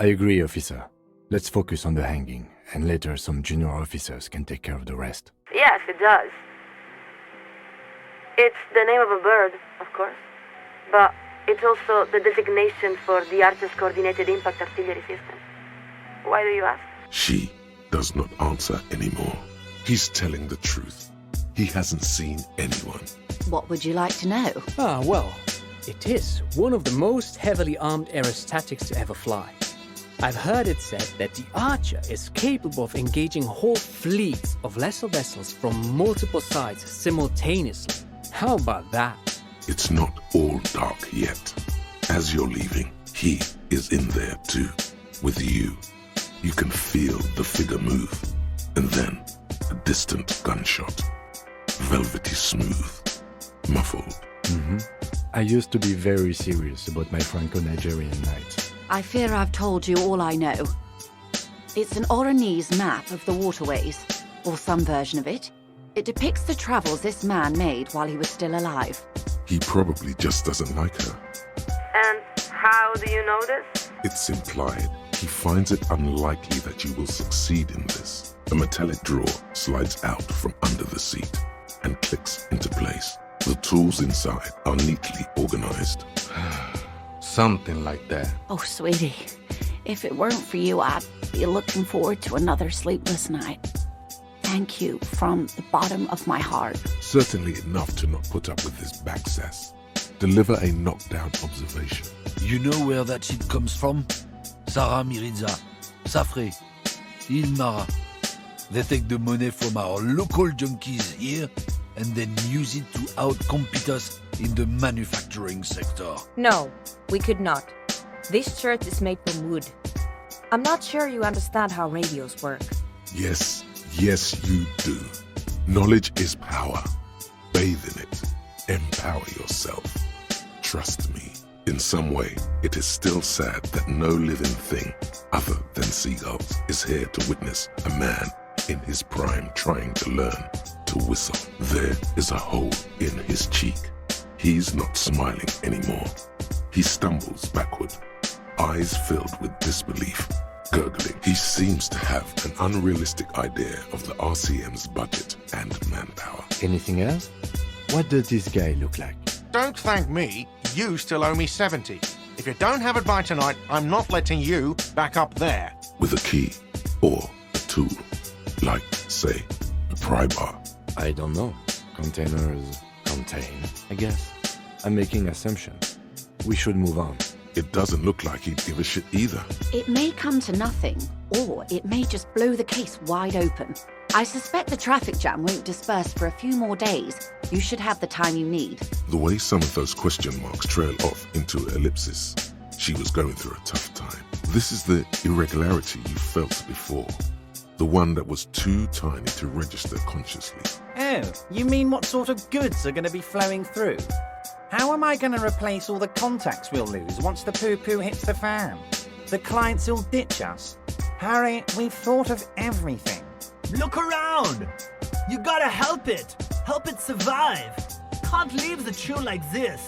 I agree, officer. Let's focus on the hanging, and later some junior officers can take care of the rest. Yes, it does. It's the name of a bird, of course. But it's also the designation for the Archer's Coordinated Impact Artillery System. Why do you ask? She does not answer anymore. He's telling the truth. He hasn't seen anyone. What would you like to know? Well, it is one of the most heavily armed aerostatics to ever fly. I've heard it said that the Archer is capable of engaging whole fleets of lesser vessels from multiple sides simultaneously. How about that? It's not all dark yet. As you're leaving, he is in there too. With you, you can feel the figure move. And then, a distant gunshot. Velvety smooth. Muffled. I used to be very serious about my Franco-Nigerian nights. I fear I've told you all I know. It's an Oranese map of the waterways, or some version of it. It depicts the travels this man made while he was still alive. He probably just doesn't like her. And how do you know this? It's implied. He finds it unlikely that you will succeed in this. A metallic drawer slides out from under the seat and clicks into place. The tools inside are neatly organized. Something like that. Oh, sweetie, if it weren't for you, I'd be looking forward to another sleepless night. Thank you from the bottom of my heart. Certainly enough to not put up with this backsass. Deliver a knockdown observation. You know where that shit comes from? Sarah Miriza, Safre, Ilmara. They take the money from our local junkies here and then use it to outcompete us in the manufacturing sector. No, we could not. This shirt is made from wood. I'm not sure you understand how radios work. Yes, you do. Knowledge is power. Bathe in it. Empower yourself. Trust me. In some way, it is still sad that no living thing, other than seagulls, is here to witness a man in his prime trying to learn to whistle. There is a hole in his cheek. He's not smiling anymore. He stumbles backward, eyes filled with disbelief, gurgling. He seems to have an unrealistic idea of the RCM's budget and manpower. Anything else? What does this guy look like? Don't thank me. You still owe me 70. If you don't have it by tonight, I'm not letting you back up there. With a key or a tool, like, say, a pry bar. I don't know. Containers contain, I guess. I'm making assumptions. We should move on. It doesn't look like he'd give a shit either. It may come to nothing, or it may just blow the case wide open. I suspect the traffic jam won't disperse for a few more days. You should have the time you need. The way some of those question marks trail off into ellipsis, she was going through a tough time. This is the irregularity you felt before. The one that was too tiny to register consciously. Oh, you mean what sort of goods are going to be flowing through? How am I going to replace all the contacts we'll lose once the poo-poo hits the fan? The clients will ditch us. Harry, we've thought of everything. Look around! You gotta help it! Help it survive! Can't leave the chew like this!